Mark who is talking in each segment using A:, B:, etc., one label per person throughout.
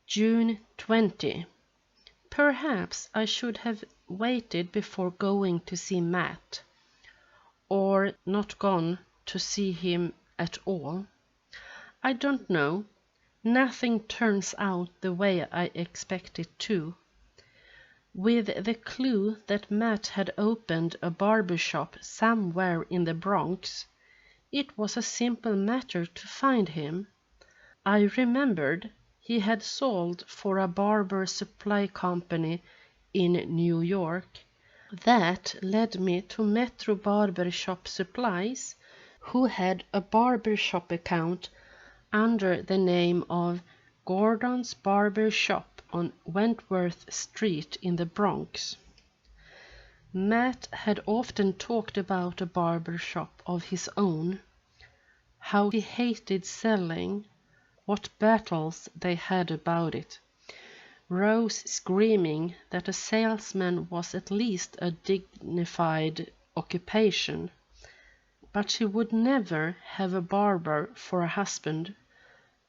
A: June 20. Perhaps I should have waited before going to see Matt, or not gone to see him at all. I don't know. Nothing turns out the way I expect it to. With the clue that Matt had opened a barber shop somewhere in the Bronx, it was a simple matter to find him. I remembered he had sold for a barber supply company in New York. That led me to Metro Barber Shop Supplies, who had a barber shop account under the name of Gordon's Barber Shop on Wentworth Street in the Bronx. Matt had often talked about a barber shop of his own, how he hated selling, what battles they had about it. Rose screaming that a salesman was at least a dignified occupation, but she would never have a barber for a husband.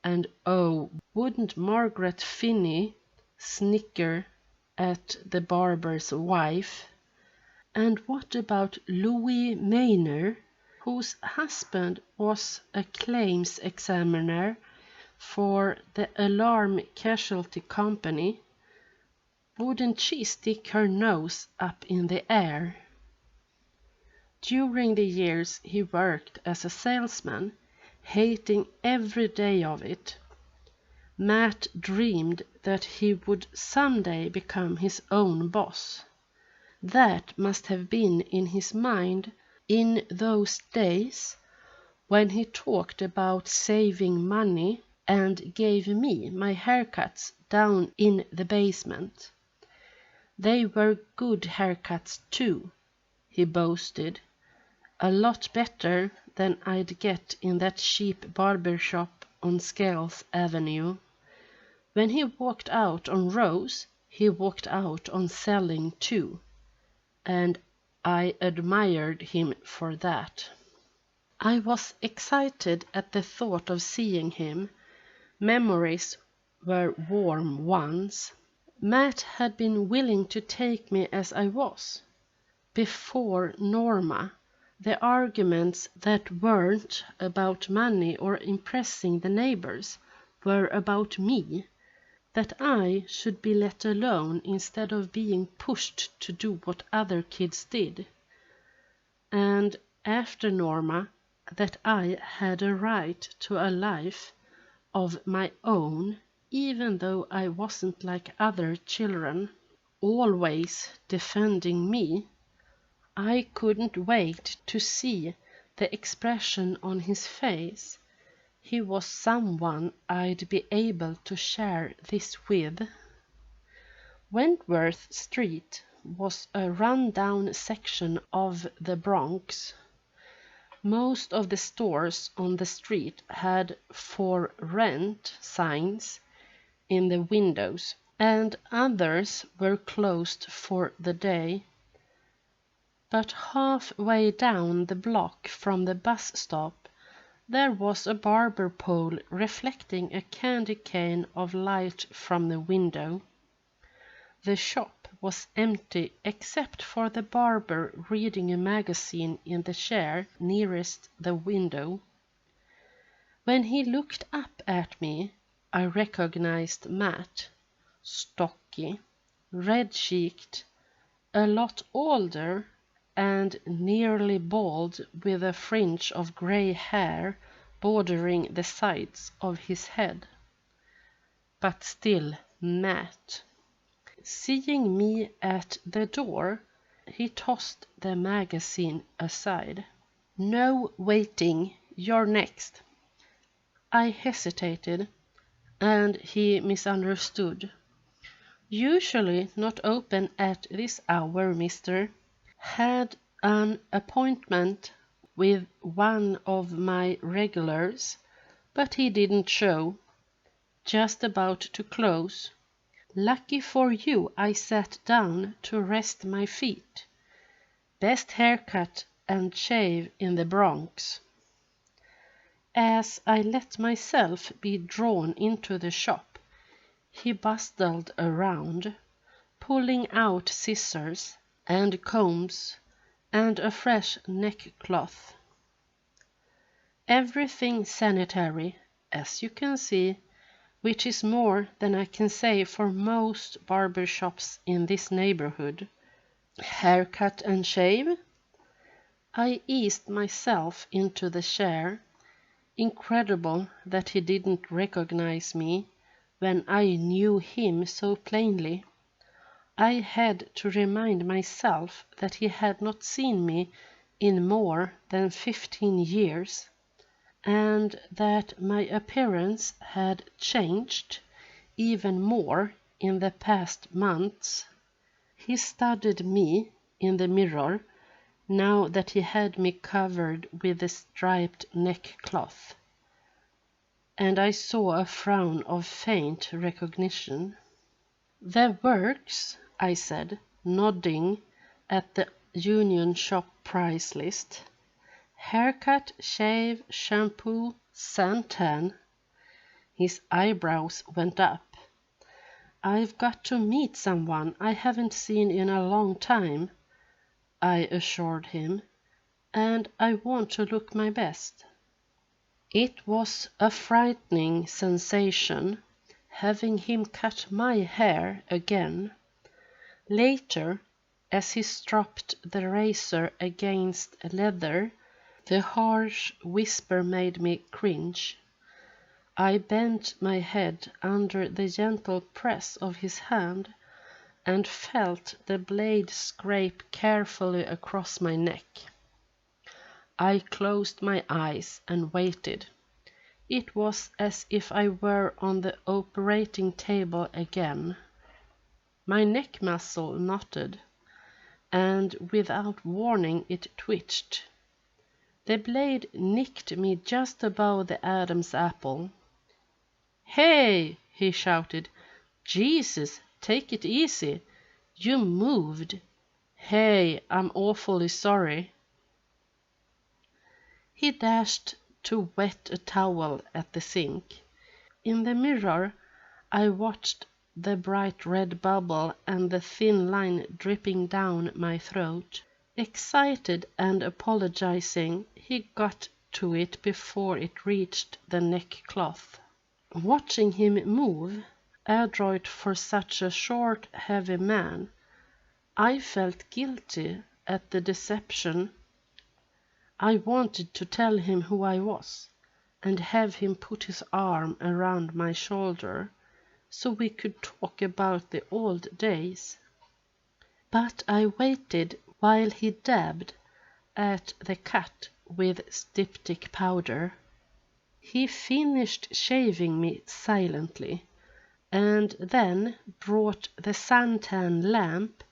A: And oh, wouldn't Margaret Finney snicker at the barber's wife? And what about Louis Maynard, whose husband was a claims examiner for the Alarm Casualty Company? Wouldn't she stick her nose up in the air? During the years he worked as a salesman, hating every day of it, Matt dreamed that he would someday become his own boss. That must have been in his mind in those days when he talked about saving money and gave me my haircuts down in the basement. They were good haircuts too, he boasted, a lot better than I'd get in that cheap barber shop on Scales Avenue. When he walked out on Rose, he walked out on selling too, and I admired him for that. I was excited at the thought of seeing him. Memories were warm ones. Matt had been willing to take me as I was. Before Norma, the arguments that weren't about money or impressing the neighbors were about me, that I should be let alone instead of being pushed to do what other kids did. And after Norma, that I had a right to a life of my own, even though I wasn't like other children, always defending me. I couldn't wait to see the expression on his face. He was someone I'd be able to share this with. Wentworth Street was a run-down section of the Bronx. Most of the stores on the street had "for rent" signs in the windows, and others were closed for the day. But halfway down the block from the bus stop, there was a barber pole reflecting a candy cane of light from the window. The shop was empty except for the barber reading a magazine in the chair nearest the window. When he looked up at me, I recognized Matt, stocky, red-cheeked, a lot older, and nearly bald with a fringe of gray hair bordering the sides of his head. But still Matt. Seeing me at the door, he tossed the magazine aside. "No waiting, you're next." I hesitated, and he misunderstood. "Usually not open at this hour, mister." Had an appointment with one of my regulars, but he didn't show. Just about to close. Lucky for you I sat down to rest my feet. Best haircut and shave in the Bronx. As I let myself be drawn into the shop, He bustled around, pulling out scissors and combs and a fresh neckcloth. Everything sanitary, as you can see, which is more than I can say for most barber shops in this neighborhood. Haircut and shave? I eased myself into the chair. Incredible that he didn't recognize me when I knew him so plainly. I had to remind myself that he had not seen me in more than 15 years, and that my appearance had changed even more in the past months. He studied me in the mirror now that he had me covered with the striped neckcloth, and I saw a frown of faint recognition. "The works," I said, nodding at the Union Shop price list. "Haircut, shave, shampoo, suntan." His eyebrows went up. "I've got to meet someone I haven't seen in a long time," I assured him, "and I want to look my best." It was a frightening sensation, having him cut my hair again. Later, as he stropped the razor against leather, the harsh whisper made me cringe. I bent my head under the gentle press of his hand and felt the blade scrape carefully across my neck. I closed my eyes and waited. It was as if I were on the operating table again. My neck muscle knotted, and without warning it twitched. The blade nicked me just above the Adam's apple. "Hey!" he shouted. "Jesus, take it easy. You moved. Hey, I'm awfully sorry." He dashed to wet a towel at the sink. In the mirror, I watched the bright red bubble and the thin line dripping down my throat. Excited and apologizing, he got to it before it reached the neckcloth. Watching him move, adroit for such a short, heavy man, I felt guilty at the deception. I wanted to tell him who I was, and have him put his arm around my shoulder, so we could talk about the old days. But I waited while he dabbed at the cut with styptic powder. He finished shaving me silently, and then brought the suntan lamp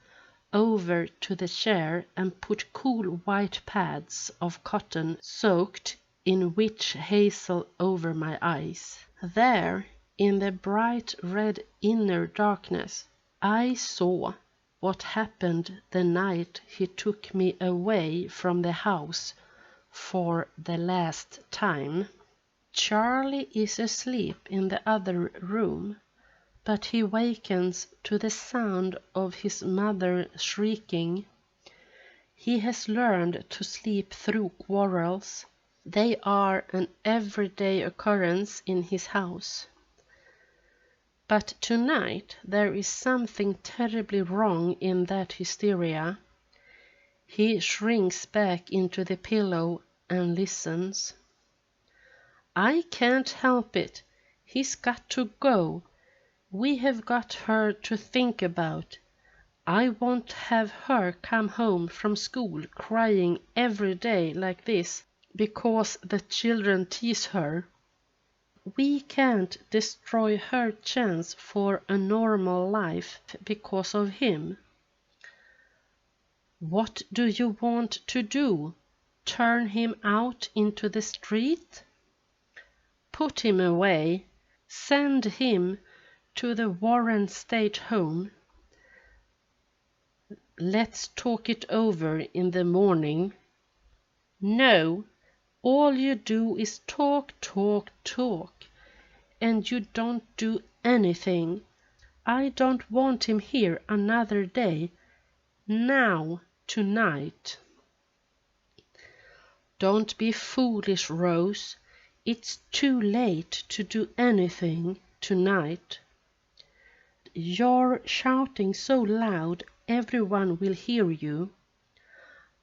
A: over to the chair and put cool white pads of cotton soaked in witch hazel over my eyes. There, in the bright red inner darkness, I saw what happened the night he took me away from the house for the last time. Charlie is asleep in the other room, but he wakens to the sound of his mother shrieking. He has learned to sleep through quarrels. They are an everyday occurrence in his house. But tonight there is something terribly wrong in that hysteria. He shrinks back into the pillow and listens. "I can't help it. He's got to go. We have got her to think about. I won't have her come home from school crying every day like this because the children tease her. We can't destroy her chance for a normal life because of him." "What do you want to do? Turn him out into the street?" "Put him away. Send him to the Warren State Home. Let's talk it over in the morning." "No, all you do is talk, talk, talk, and you don't do anything. I don't want him here another day. Now, tonight. Don't be foolish, Rose. It's too late to do anything tonight. You're shouting so loud everyone will hear you.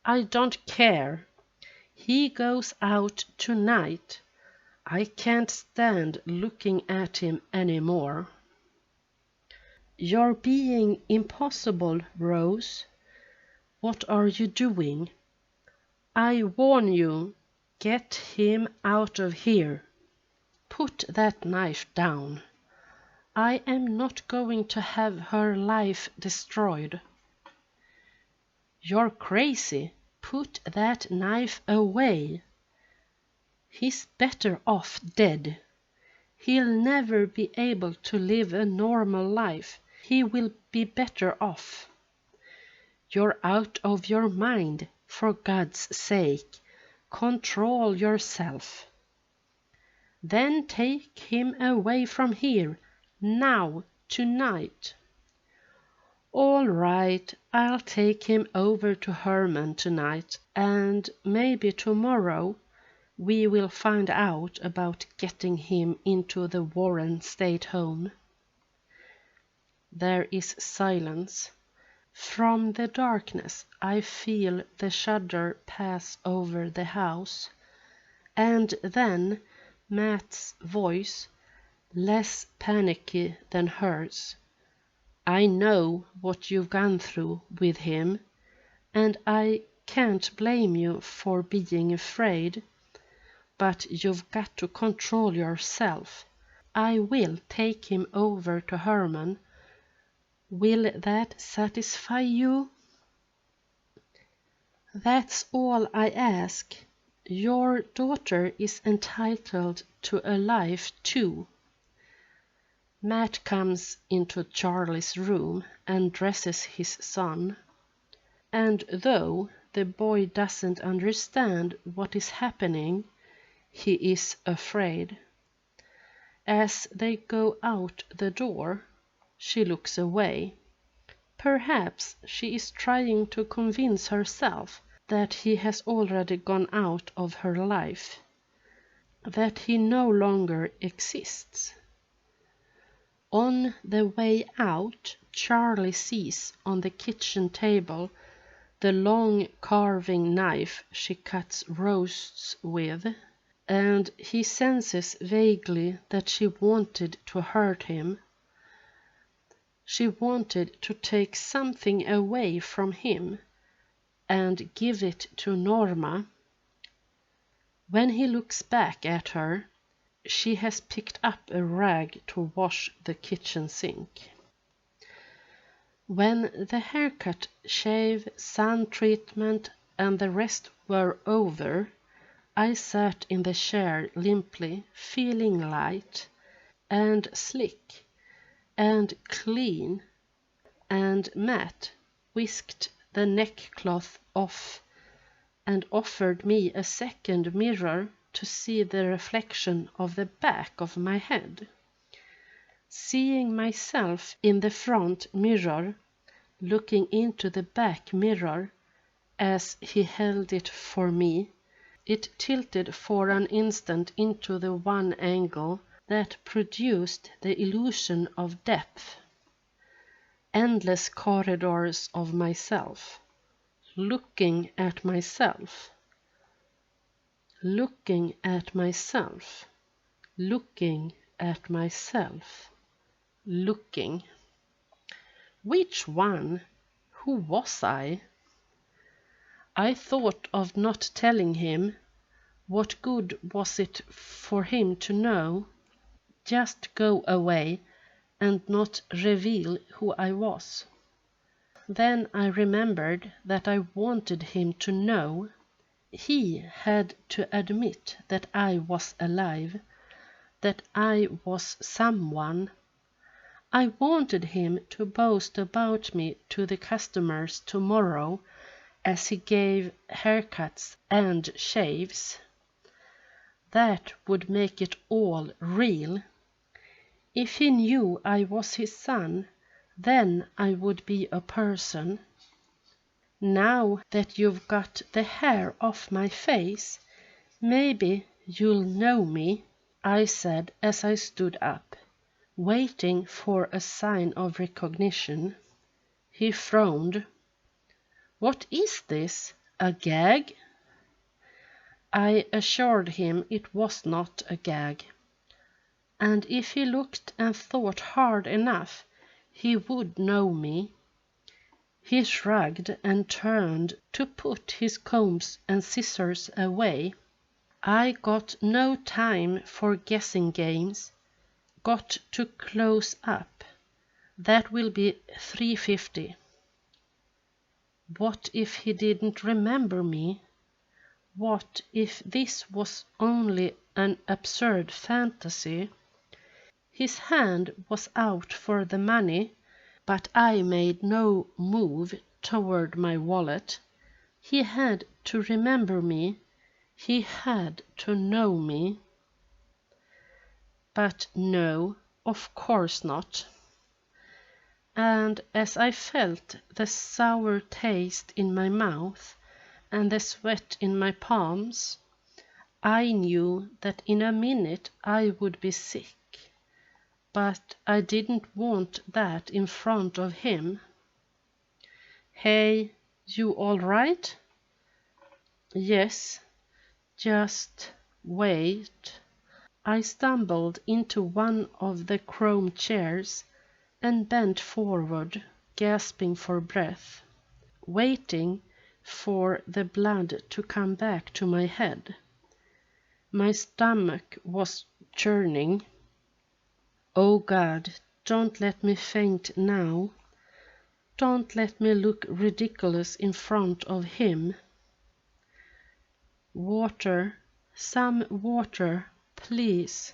A: I don't care. He goes out tonight. I can't stand looking at him anymore. You're being impossible, Rose. What are you doing? I warn you, get him out of here. Put that knife down. I am not going to have her life destroyed. You're crazy. Put that knife away. He's better off dead. He'll never be able to live a normal life. He will be better off. You're out of your mind, for God's sake. Control yourself. Then take him away from here, now, tonight. All right, I'll take him over to Herman tonight, and maybe tomorrow we will find out about getting him into the Warren State Home. There is silence. From the darkness I feel the shudder pass over the house, and then Matt's voice, less panicky than hers. I know what you've gone through with him, and I can't blame you for being afraid, but you've got to control yourself. I will take him over to Herman. Will that satisfy you? That's all I ask. Your daughter is entitled to a life too. Matt comes into Charlie's room and dresses his son. And though the boy doesn't understand what is happening, he is afraid. As they go out the door, she looks away. Perhaps she is trying to convince herself that he has already gone out of her life, that he no longer exists. On the way out, Charlie sees on the kitchen table the long carving knife she cuts roasts with, and he senses vaguely that she wanted to hurt him. She wanted to take something away from him and give it to Norma. When he looks back at her, she has picked up a rag to wash the kitchen sink. When the haircut, shave, sun treatment and the rest were over, I sat in the chair limply, feeling light and slick and clean, and Matt whisked the neckcloth off and offered me a second mirror to see the reflection of the back of my head. Seeing myself in the front mirror, looking into the back mirror as he held it for me, it tilted for an instant into the one angle that produced the illusion of depth. Endless corridors of myself, looking at myself, looking at myself, looking at myself, looking. Which one? Who was I? I thought of not telling him. What good was it for him to know? Just go away and not reveal who I was. Then I remembered that I wanted him to know. He had to admit that I was alive, that I was someone. I wanted him to boast about me to the customers tomorrow as he gave haircuts and shaves. That would make it all real. If he knew I was his son, Then I would be a person. Now that you've got the hair off my face, maybe you'll know me, I said as I stood up, waiting for a sign of recognition. He frowned. What is this? A gag? I assured him it was not a gag, and if he looked and thought hard enough, he would know me. He shrugged and turned to put his combs and scissors away. I got no time for guessing games. Got to close up. That will be 350. What if he didn't remember me? What if this was only an absurd fantasy? His hand was out for the money, but I made no move toward my wallet. He had to remember me. He had to know me. But no, of course not. And as I felt the sour taste in my mouth and the sweat in my palms, I knew that in a minute I would be sick. But I didn't want that in front of him. Hey, you all right? Yes, just wait. I stumbled into one of the chrome chairs and bent forward, gasping for breath, waiting for the blood to come back to my head. My stomach was churning. Oh God, don't let me faint now. Don't let me look ridiculous in front of him. Water, some water, please.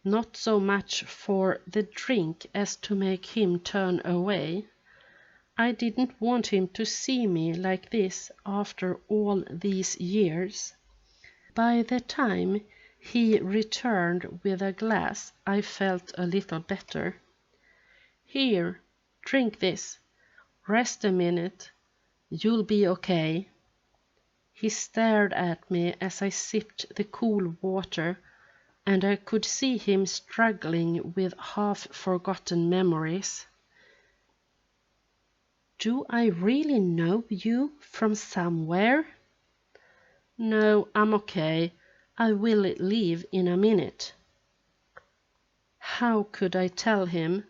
A: Not so much for the drink as to make him turn away. I didn't want him to see me like this after all these years. By the time he returned with a glass, I felt a little better. Here, drink this. Rest a minute. You'll be okay. He stared at me as I sipped the cool water, and I could see him struggling with half-forgotten memories. Do I really know you from somewhere? No, I'm okay. I will leave in a minute. How could I tell him?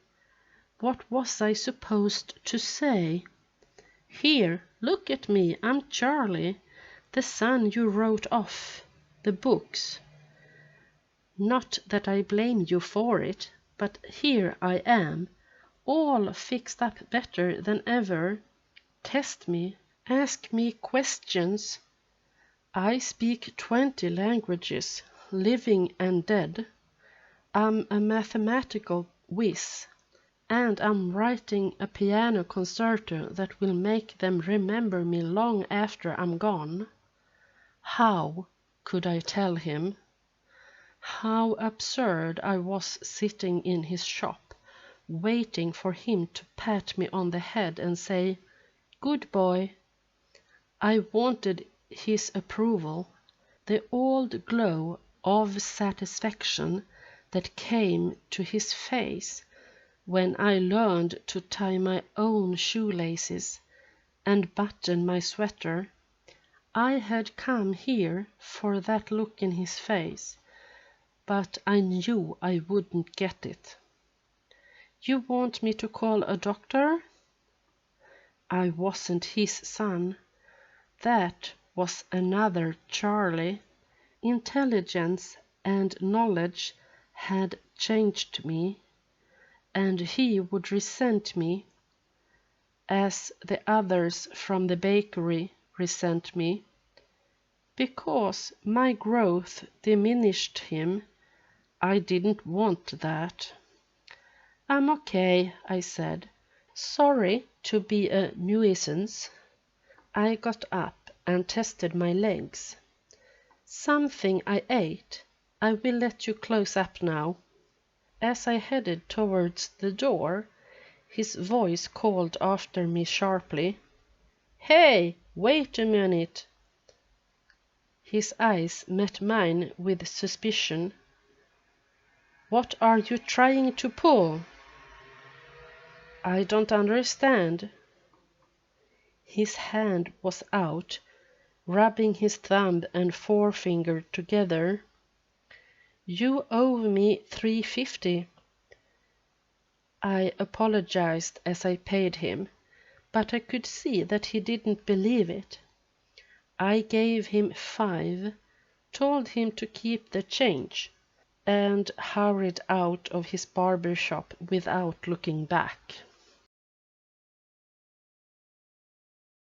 A: What was I supposed to say? Here, look at me, I'm Charlie, the son you wrote off the books. Not that I blame you for it, but here I am, all fixed up better than ever. Test me, ask me questions. I speak 20 languages, living and dead. I'm a mathematical whiz, and I'm writing a piano concerto that will make them remember me long after I'm gone. How could I tell him? How absurd I was sitting in his shop, waiting for him to pat me on the head and say, "Good boy." I wanted his approval, the old glow of satisfaction that came to his face when I learned to tie my own shoelaces and button my sweater. I had come here for that look in his face, but I knew I wouldn't get it. You want me to call a doctor? I wasn't his son. That was another Charlie. Intelligence and knowledge had changed me, and he would resent me, as the others from the bakery resent me, because my growth diminished him. I didn't want that. I'm okay, I said. Sorry to be a nuisance. I got up and tested my legs. Something I ate. I will let you close up now. As I headed towards the door, His voice called after me sharply, "Hey, wait a minute!" His eyes met mine with suspicion. "What are you trying to pull?" "I don't understand." His hand was out, rubbing his thumb and forefinger together. "You owe me $3.50. I apologized as I paid him, but I could see that he didn't believe it. I gave him 5, told him to keep the change, and hurried out of his barber shop without looking back.